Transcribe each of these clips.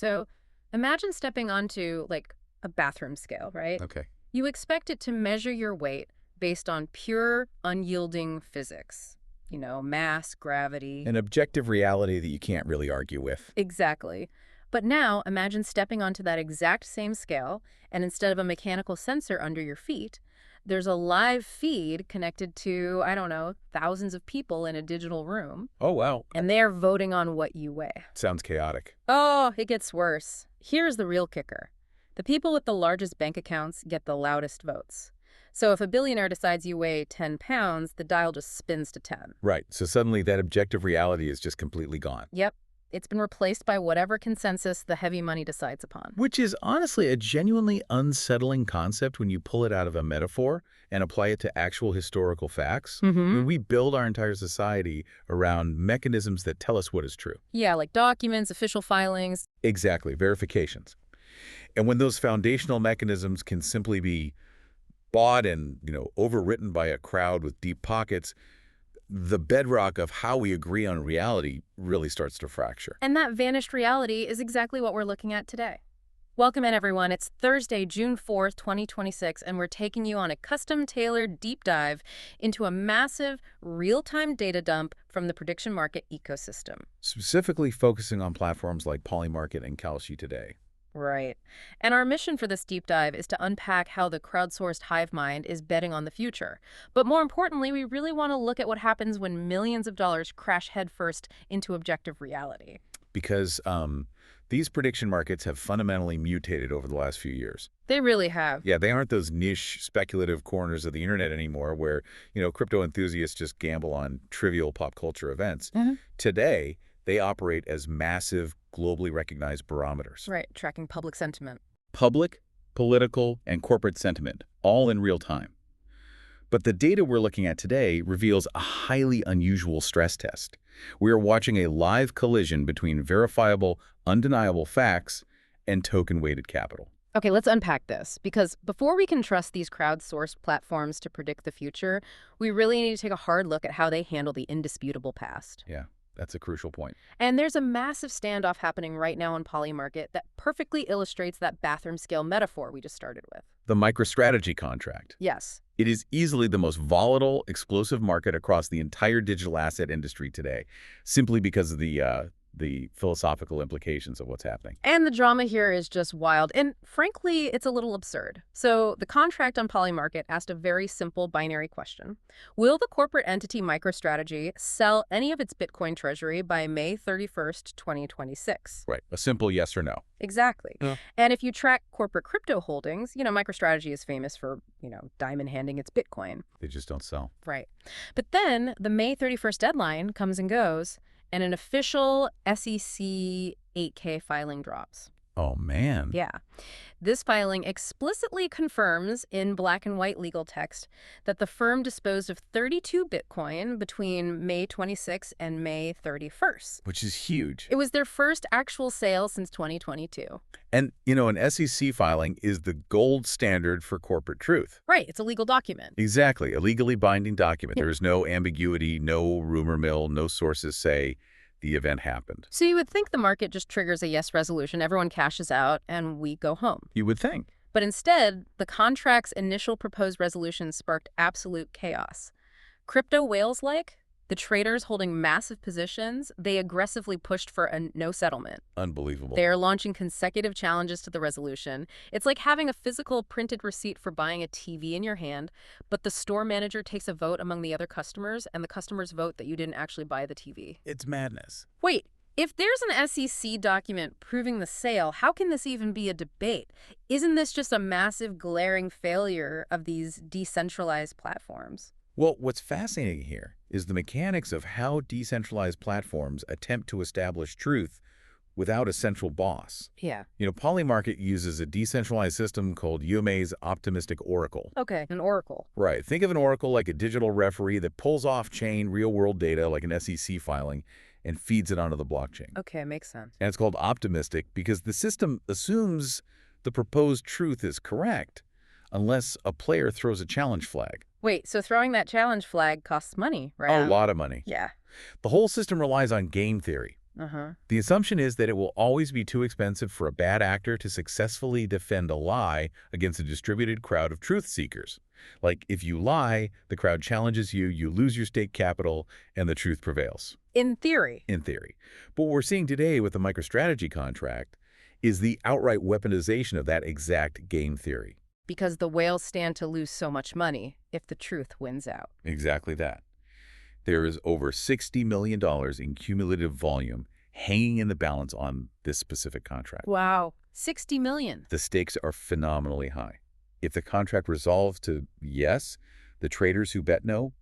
So imagine stepping onto, like, a bathroom scale, right? Okay. You expect it to measure your weight based on pure, unyielding physics. Mass, gravity. An objective reality that you can't really argue with. Exactly. But now imagine stepping onto that exact same scale, and instead of a mechanical sensor under your feet, there's a live feed connected to, I don't know, thousands of people in a digital room, Oh, wow. and they're voting on what you weigh. Sounds chaotic. Oh, it gets worse. Here's the real kicker. The people with the largest bank accounts get the loudest votes. So if a billionaire decides you weigh 10 pounds, the dial just spins to 10. Right. So suddenly that objective reality is just completely gone. Yep. It's been replaced by whatever consensus the heavy money decides upon. Which is honestly a genuinely unsettling concept when you pull it out of a metaphor and apply it to actual historical facts. When we build our entire society around mechanisms that tell us what is true. Yeah, like documents, official filings. Exactly. Verifications. And when those foundational mechanisms can simply be bought and, overwritten by a crowd with deep pockets, the bedrock of how we agree on reality really starts to fracture. And that vanished reality is exactly what we're looking at today. Welcome in, everyone. It's Thursday, June 4th, 2026, and we're taking you on a custom-tailored deep dive into a massive, real-time data dump from the prediction market ecosystem. Specifically focusing on platforms like Polymarket and Kalshi today. Right. And our mission for this deep dive is to unpack how the crowdsourced hive mind is betting on the future. But more importantly, we really want to look at what happens when millions of dollars crash headfirst into objective reality. Because these prediction markets have fundamentally mutated over the last few years. They really have. Yeah, they aren't those niche speculative corners of the internet anymore where, crypto enthusiasts just gamble on trivial pop culture events. Today, they operate as massive, globally recognized barometers. Right, tracking public sentiment. Public, political, and corporate sentiment, all in real time. But the data we're looking at today reveals a highly unusual stress test. We are watching a live collision between verifiable, undeniable facts and token-weighted capital. Okay, let's unpack this, because before we can trust these crowdsourced platforms to predict the future, we really need to take a hard look at how they handle the indisputable past. Yeah. That's a crucial point. And there's a massive standoff happening right now on Polymarket that perfectly illustrates that bathroom scale metaphor we just started with. The MicroStrategy contract. Yes. It is easily the most volatile, explosive market across the entire digital asset industry today, simply because of the philosophical implications of what's happening. And the drama here is just wild. And frankly, it's a little absurd. So the contract on Polymarket asked a very simple binary question. Will the corporate entity MicroStrategy sell any of its Bitcoin treasury by May 31st, 2026? Right. A simple yes or no. Exactly. Yeah. And if you track corporate crypto holdings, MicroStrategy is famous for, diamond handing its Bitcoin. They just don't sell. Right. But then the May 31st deadline comes and goes, and an official SEC 8K filing drops. Oh, man. Yeah. This filing explicitly confirms in black and white legal text that the firm disposed of 32 Bitcoin between May 26 and May 31st. Which is huge. It was their first actual sale since 2022. And, an SEC filing is the gold standard for corporate truth. Right. It's a legal document. Exactly. A legally binding document. There is no ambiguity, no rumor mill, no sources say the event happened. So you would think the market just triggers a yes resolution, everyone cashes out, and we go home. You would think. But instead, the contract's initial proposed resolution sparked absolute chaos. Crypto whales-like, the traders holding massive positions, they aggressively pushed for a no settlement. Unbelievable. They are launching consecutive challenges to the resolution. It's like having a physical printed receipt for buying a TV in your hand, but the store manager takes a vote among the other customers, and the customers vote that you didn't actually buy the TV. It's madness. Wait, if there's an SEC document proving the sale, how can this even be a debate? Isn't this just a massive glaring failure of these decentralized platforms? Well, what's fascinating here is the mechanics of how decentralized platforms attempt to establish truth without a central boss. Yeah. Polymarket uses a decentralized system called UMA's optimistic oracle. Okay, an oracle. Right. Think of an oracle like a digital referee that pulls off-chain real-world data like an SEC filing and feeds it onto the blockchain. Okay, makes sense. And it's called optimistic because the system assumes the proposed truth is correct unless a player throws a challenge flag. Wait, so throwing that challenge flag costs money, right? A lot of money. Yeah. The whole system relies on game theory. Uh-huh. The assumption is that it will always be too expensive for a bad actor to successfully defend a lie against a distributed crowd of truth seekers. Like, if you lie, the crowd challenges you, you lose your stake capital, and the truth prevails. In theory. In theory. But what we're seeing today with the MicroStrategy contract is the outright weaponization of that exact game theory. Because the whales stand to lose so much money if the truth wins out. Exactly that. There is over $60 million in cumulative volume hanging in the balance on this specific contract. Wow. 60 million. The stakes are phenomenally high. If the contract resolves to yes, the traders who bet no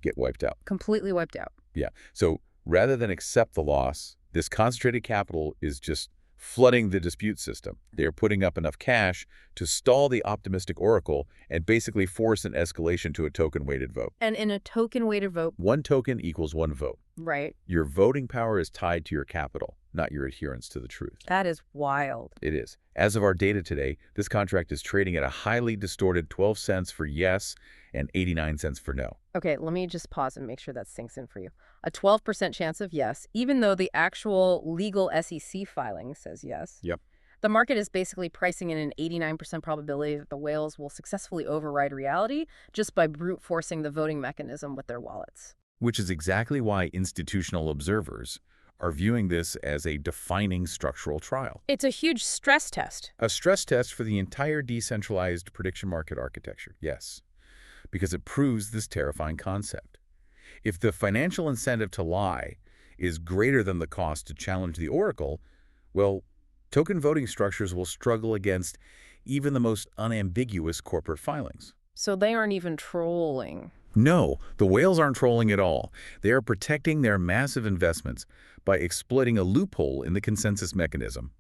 get wiped out. Completely wiped out. Yeah. So rather than accept the loss, this concentrated capital is just flooding the dispute system. They're putting up enough cash to stall the optimistic oracle and basically force an escalation to a token-weighted vote. And in a token-weighted vote. One token equals one vote. Right. Your voting power is tied to your capital, not your adherence to the truth. That is wild. It is. As of our data today, this contract is trading at a highly distorted 12 cents for yes and 89 cents for no. Okay, let me just pause and make sure that sinks in for you. A 12% chance of yes, even though the actual legal SEC filing says yes. Yep. The market is basically pricing in an 89% probability that the whales will successfully override reality just by brute forcing the voting mechanism with their wallets. Which is exactly why institutional observers are viewing this as a defining structural trial. It's a huge stress test. A stress test for the entire decentralized prediction market architecture, yes, because it proves this terrifying concept. If the financial incentive to lie is greater than the cost to challenge the oracle, well, token voting structures will struggle against even the most unambiguous corporate filings. So they aren't even trolling. No, the whales aren't trolling at all. They are protecting their massive investments by exploiting a loophole in the consensus mechanism.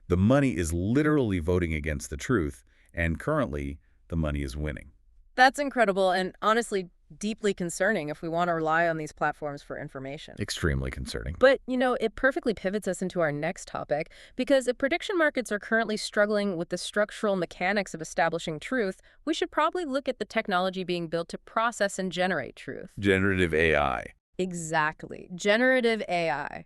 The money is literally voting against the truth, and currently, the money is winning. That's incredible and honestly deeply concerning if we want to rely on these platforms for information. Extremely concerning. But, it perfectly pivots us into our next topic, because if prediction markets are currently struggling with the structural mechanics of establishing truth, we should probably look at the technology being built to process and generate truth. Generative AI. Exactly. Generative AI.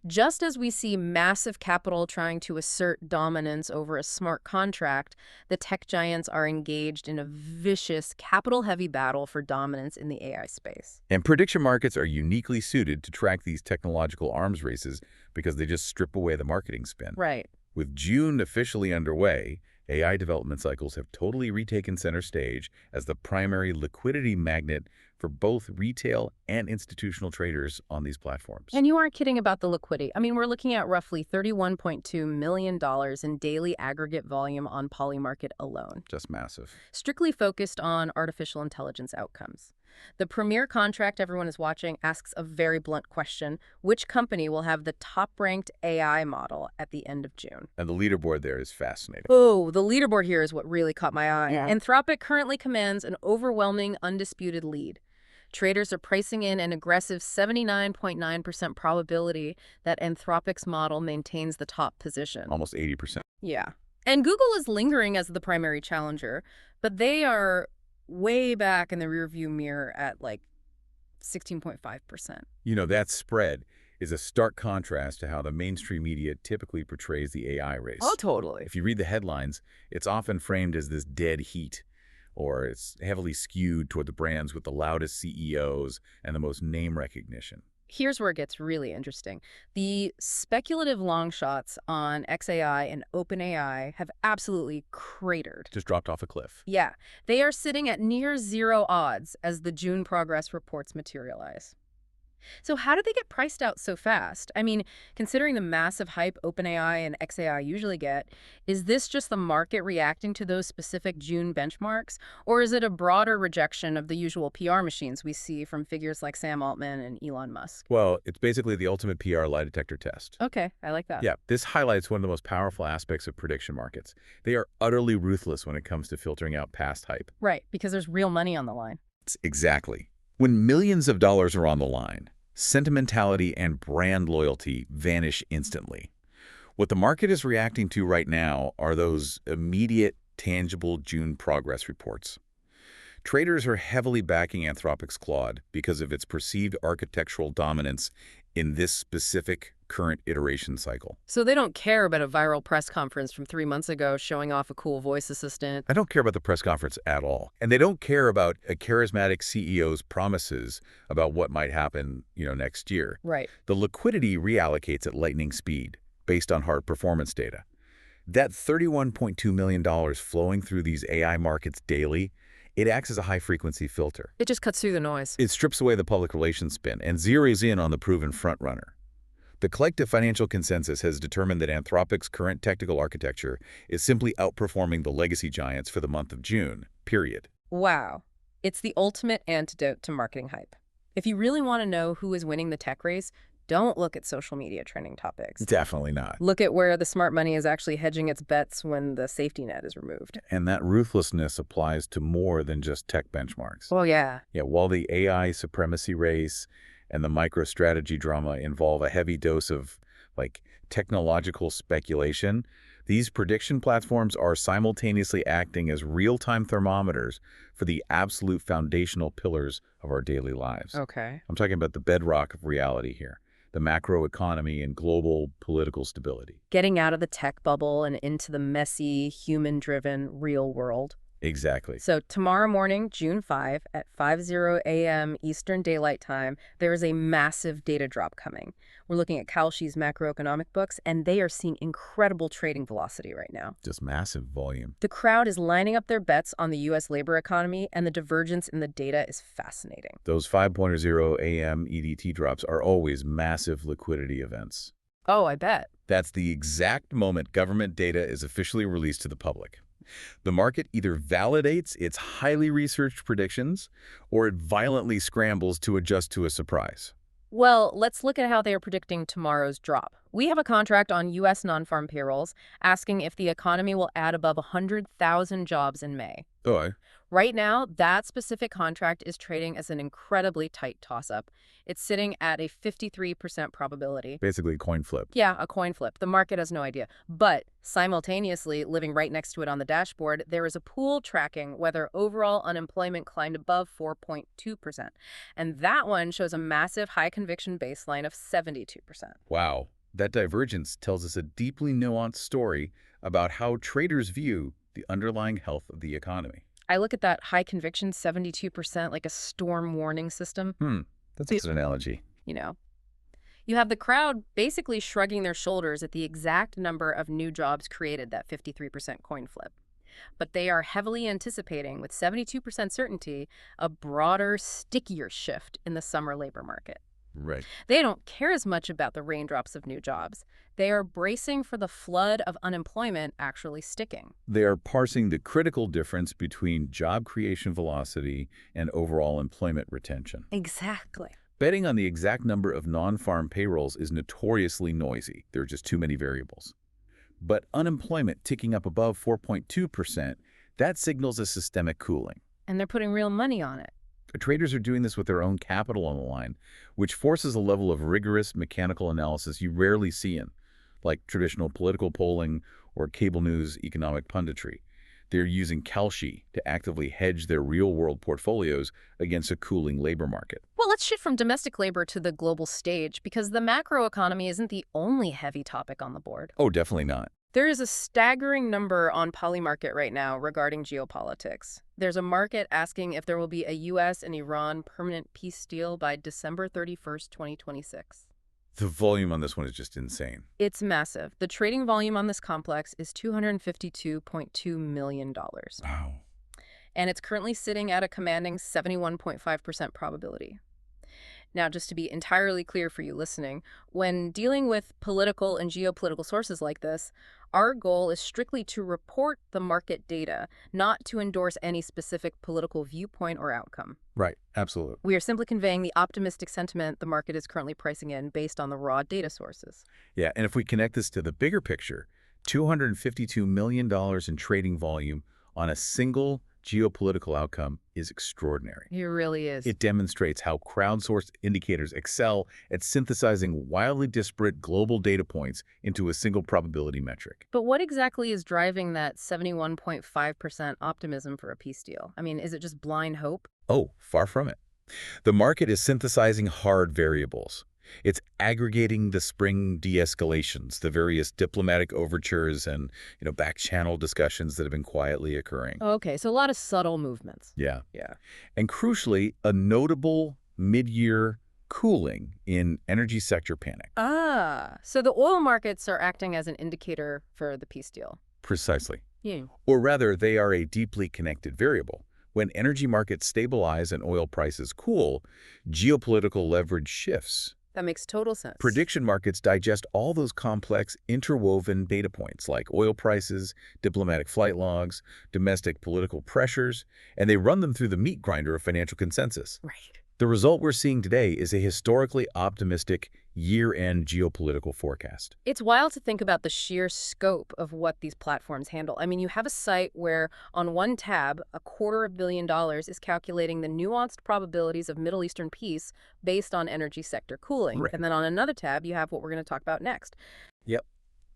Just as we see massive capital trying to assert dominance over a smart contract, the tech giants are engaged in a vicious, capital-heavy battle for dominance in the AI space. And prediction markets are uniquely suited to track these technological arms races because they just strip away the marketing spin. Right. With June officially underway, AI development cycles have totally retaken center stage as the primary liquidity magnet for both retail and institutional traders on these platforms. And you aren't kidding about the liquidity. We're looking at roughly $31.2 million in daily aggregate volume on Polymarket alone. Just massive. Strictly focused on artificial intelligence outcomes. The premier contract everyone is watching asks a very blunt question: which company will have the top-ranked AI model at the end of June? And the leaderboard there is fascinating. Oh, the leaderboard here is what really caught my eye. Yeah. Anthropic currently commands an overwhelming, undisputed lead. Traders are pricing in an aggressive 79.9% probability that Anthropic's model maintains the top position. Almost 80%. Yeah. And Google is lingering as the primary challenger, but they are way back in the rearview mirror at like 16.5%. That spread is a stark contrast to how the mainstream media typically portrays the AI race. Oh, totally. If you read the headlines, it's often framed as this dead heat, or it's heavily skewed toward the brands with the loudest CEOs and the most name recognition. Here's where it gets really interesting. The speculative long shots on XAI and OpenAI have absolutely cratered. Just dropped off a cliff. Yeah, they are sitting at near zero odds as the June progress reports materialize. So how did they get priced out so fast? Considering the massive hype OpenAI and XAI usually get, is this just the market reacting to those specific June benchmarks? Or is it a broader rejection of the usual PR machines we see from figures like Sam Altman and Elon Musk? Well, it's basically the ultimate PR lie detector test. Okay, I like that. Yeah, this highlights one of the most powerful aspects of prediction markets. They are utterly ruthless when it comes to filtering out past hype. Right, because there's real money on the line. Exactly. When millions of dollars are on the line, sentimentality and brand loyalty vanish instantly. What the market is reacting to right now are those immediate, tangible June progress reports. Traders are heavily backing Anthropic's Claude because of its perceived architectural dominance in this specific current iteration cycle. So they don't care about a viral press conference from 3 months ago showing off a cool voice assistant. I don't care about the press conference at all. And they don't care about a charismatic CEO's promises about what might happen, next year. Right. The liquidity reallocates at lightning speed based on hard performance data. That $31.2 million flowing through these AI markets daily, it acts as a high-frequency filter. It just cuts through the noise. It strips away the public relations spin and zeroes in on the proven frontrunner. The collective financial consensus has determined that Anthropic's current technical architecture is simply outperforming the legacy giants for the month of June, period. Wow. It's the ultimate antidote to marketing hype. If you really want to know who is winning the tech race, don't look at social media trending topics. Definitely not. Look at where the smart money is actually hedging its bets when the safety net is removed. And that ruthlessness applies to more than just tech benchmarks. Oh, yeah. Yeah, while the AI supremacy race and the MicroStrategy drama involve a heavy dose of, technological speculation, these prediction platforms are simultaneously acting as real-time thermometers for the absolute foundational pillars of our daily lives. Okay. I'm talking about the bedrock of reality here, the macroeconomy and global political stability. Getting out of the tech bubble and into the messy, human-driven real world. Exactly. So tomorrow morning, June 5, at 5:00 a.m. Eastern Daylight Time, there is a massive data drop coming. We're looking at Kalshi's macroeconomic books, and they are seeing incredible trading velocity right now. Just massive volume. The crowd is lining up their bets on the U.S. labor economy, and the divergence in the data is fascinating. Those 5:00 AM EDT drops are always massive liquidity events. Oh, I bet. That's the exact moment government data is officially released to the public. The market either validates its highly researched predictions or it violently scrambles to adjust to a surprise. Well, let's look at how they are predicting tomorrow's drop. We have a contract on U.S. non-farm payrolls asking if the economy will add above 100,000 jobs in May. Oh, Right now, that specific contract is trading as an incredibly tight toss-up. It's sitting at a 53% probability. basically coin flip. Yeah, a coin flip. The market has no idea. But simultaneously, living right next to it on the dashboard, there is a pool tracking whether overall unemployment climbed above 4.2%. And that one shows a massive high-conviction baseline of 72%. Wow. That divergence tells us a deeply nuanced story about how traders view the underlying health of the economy. I look at that high-conviction 72% like a storm warning system. That's a good analogy. You have the crowd basically shrugging their shoulders at the exact number of new jobs created, that 53% coin flip. But they are heavily anticipating, with 72% certainty, a broader, stickier shift in the summer labor market. Right. They don't care as much about the raindrops of new jobs. They are bracing for the flood of unemployment actually sticking. They are parsing the critical difference between job creation velocity and overall employment retention. Exactly. Betting on the exact number of non-farm payrolls is notoriously noisy. There are just too many variables. But unemployment ticking up above 4.2%, that signals a systemic cooling. And they're putting real money on it. Traders are doing this with their own capital on the line, which forces a level of rigorous mechanical analysis you rarely see in, like traditional political polling or cable news economic punditry. They're using Kalshi to actively hedge their real-world portfolios against a cooling labor market. Well, let's shift from domestic labor to the global stage, because the macroeconomy isn't the only heavy topic on the board. Oh, definitely not. There is a staggering number on Polymarket right now regarding geopolitics. There's a market asking if there will be a U.S. and Iran permanent peace deal by December 31st, 2026. The volume on this one is just insane. It's massive. The trading volume on this complex is $252.2 million. Wow. And it's currently sitting at a commanding 71.5% probability. Now, just to be entirely clear for you listening, when dealing with political and geopolitical sources like this, our goal is strictly to report the market data, not to endorse any specific political viewpoint or outcome. Right. Absolutely. We are simply conveying the optimistic sentiment the market is currently pricing in based on the raw data sources. Yeah, and if we connect this to the bigger picture, $252 million in trading volume on a single geopolitical outcome is extraordinary. It really is. It demonstrates how crowdsourced indicators excel at synthesizing wildly disparate global data points into a single probability metric. But what exactly is driving that 71.5% optimism for a peace deal? I mean, is it just blind hope? Oh, far from it. The market is synthesizing hard variables. It's aggregating the spring de-escalations, the various diplomatic overtures and, back-channel discussions that have been quietly occurring. Okay, so a lot of subtle movements. Yeah. Yeah. And crucially, a notable mid-year cooling in energy sector panic. So the oil markets are acting as an indicator for the peace deal. Precisely. Yeah. Or rather, they are a deeply connected variable. When energy markets stabilize and oil prices cool, geopolitical leverage shifts. That makes total sense. Prediction markets digest all those complex, interwoven data points like oil prices, diplomatic flight logs, domestic political pressures, and they run them through the meat grinder of financial consensus. Right. The result we're seeing today is a historically optimistic year-end geopolitical forecast. It's wild to think about the sheer scope of what these platforms handle. I mean, you have a site where on one tab, $250 million is calculating the nuanced probabilities of Middle Eastern peace based on energy sector cooling. Right. And then on another tab, you have what we're going to talk about next. Yep,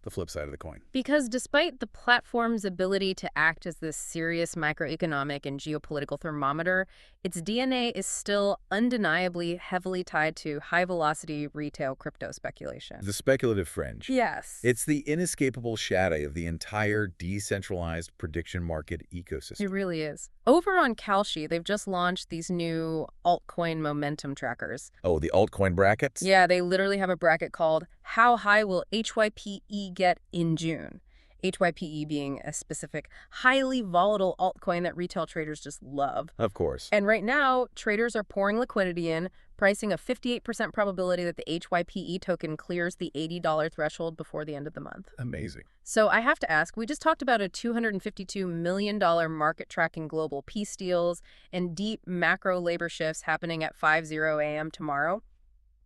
the flip side of the coin. Because despite the platform's ability to act as this serious microeconomic and geopolitical thermometer, its DNA is still undeniably heavily tied to high-velocity retail crypto speculation. The speculative fringe. Yes. It's the inescapable shadow of the entire decentralized prediction market It ecosystem. really is. Over on Kalshi, they've just launched these new altcoin momentum trackers. Oh, the altcoin brackets? Yeah, they literally have a bracket called How High Will HYPE Get in June? HYPE being a specific, highly volatile altcoin that retail traders just love. Of course. And right now, traders are pouring liquidity in, pricing a 58% probability that the HYPE token clears the $80 threshold before the end of the month. Amazing. So I have to ask, we just talked about a $252 million market tracking global peace deals and deep macro labor shifts happening at 5:00 a.m. tomorrow.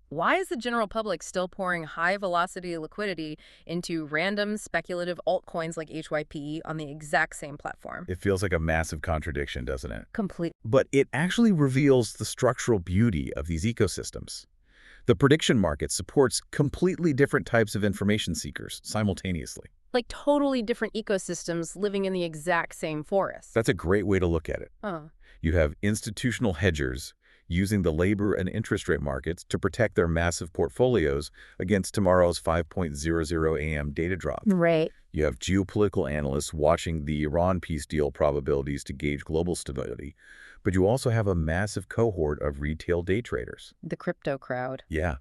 Why is the general public still pouring high-velocity liquidity into random speculative altcoins like HYPE on the exact same platform? It feels like a massive contradiction, doesn't it? Complete. But it actually reveals the structural beauty of these ecosystems. The prediction market supports completely different types of information seekers simultaneously. Like totally different ecosystems living in the exact same forest. That's a great way to look at it. You have institutional hedgers using the labor and interest rate markets to protect their massive portfolios against tomorrow's 5:00 a.m. data drop. Right. You have geopolitical analysts watching the Iran peace deal probabilities to gauge global stability. But you also have a massive cohort of retail day traders. The crypto crowd. Yeah.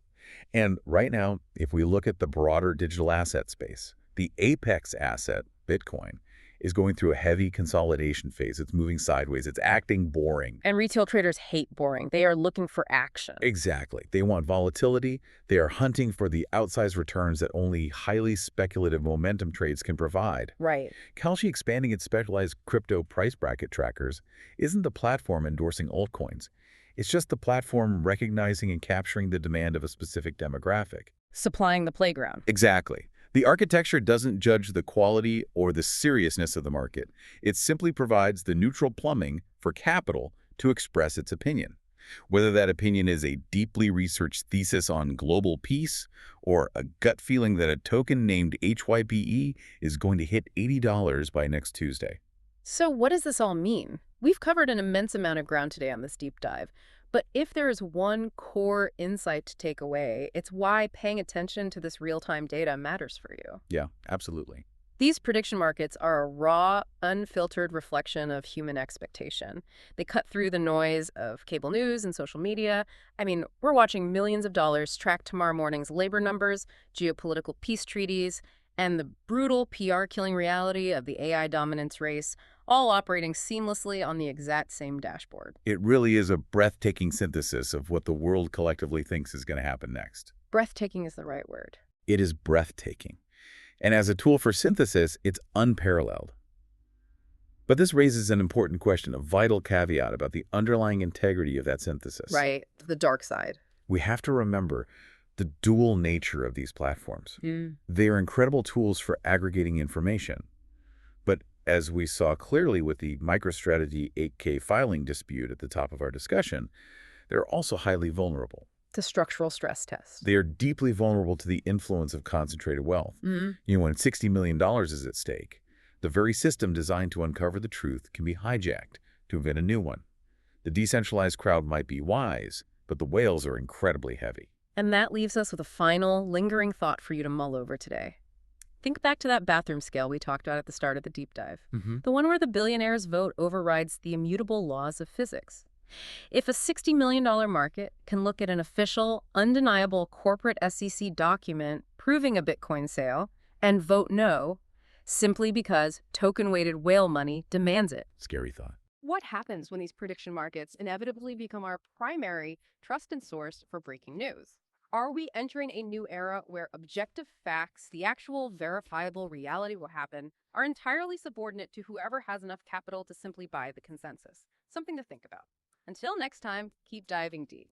And right now, if we look at the broader digital asset space, the apex asset, Bitcoin, is going through a heavy consolidation phase. It's moving sideways. It's acting boring. And retail traders hate boring. They are looking for action. Exactly. They want volatility. They are hunting for the outsized returns that only highly speculative momentum trades can provide. Right. Kalshi expanding its specialized crypto price bracket trackers isn't the platform endorsing altcoins. It's just the platform recognizing and capturing the demand of a specific demographic. Supplying the playground. Exactly. The architecture doesn't judge the quality or the seriousness of the market. It simply provides the neutral plumbing for capital to express its opinion. Whether that opinion is a deeply researched thesis on global peace or a gut feeling that a token named HYPE is going to hit $80 by next Tuesday. So what does this all mean? We've covered an immense amount of ground today on this deep dive. But if there is one core insight to take away, it's why paying attention to this real-time data matters for you. Yeah, absolutely. These prediction markets are a raw, unfiltered reflection of human expectation. They cut through the noise of cable news and social media. I mean, we're watching millions of dollars track tomorrow morning's labor numbers, geopolitical peace treaties, and the brutal PR-killing reality of the AI dominance race, all operating seamlessly on the exact same dashboard. It really is a breathtaking synthesis of what the world collectively thinks is going to happen next. Breathtaking is the right word. It is breathtaking. And as a tool for synthesis, it's unparalleled. But this raises an important question, a vital caveat about the underlying integrity of that synthesis. Right, the dark side. We have to remember the dual nature of these platforms. They are incredible tools for aggregating information. But as we saw clearly with the MicroStrategy 8K filing dispute at the top of our discussion, they're also highly vulnerable. The structural stress test. They are deeply vulnerable to the influence of concentrated wealth. When $60 million is at stake, the very system designed to uncover the truth can be hijacked to invent a new one. The decentralized crowd might be wise, but the whales are incredibly heavy. And that leaves us with a final, lingering thought for you to mull over today. Think back to that bathroom scale we talked about at the start of the deep dive. The one where the billionaires' vote overrides the immutable laws of physics. If a $60 million market can look at an official, undeniable corporate SEC document proving a Bitcoin sale and vote no, simply because token-weighted whale money demands it. Scary thought. What happens when these prediction markets inevitably become our primary trusted source for breaking news? Are we entering a new era where objective facts, the actual verifiable reality will happen, are entirely subordinate to whoever has enough capital to simply buy the consensus? Something to think about. Until next time, keep diving deep.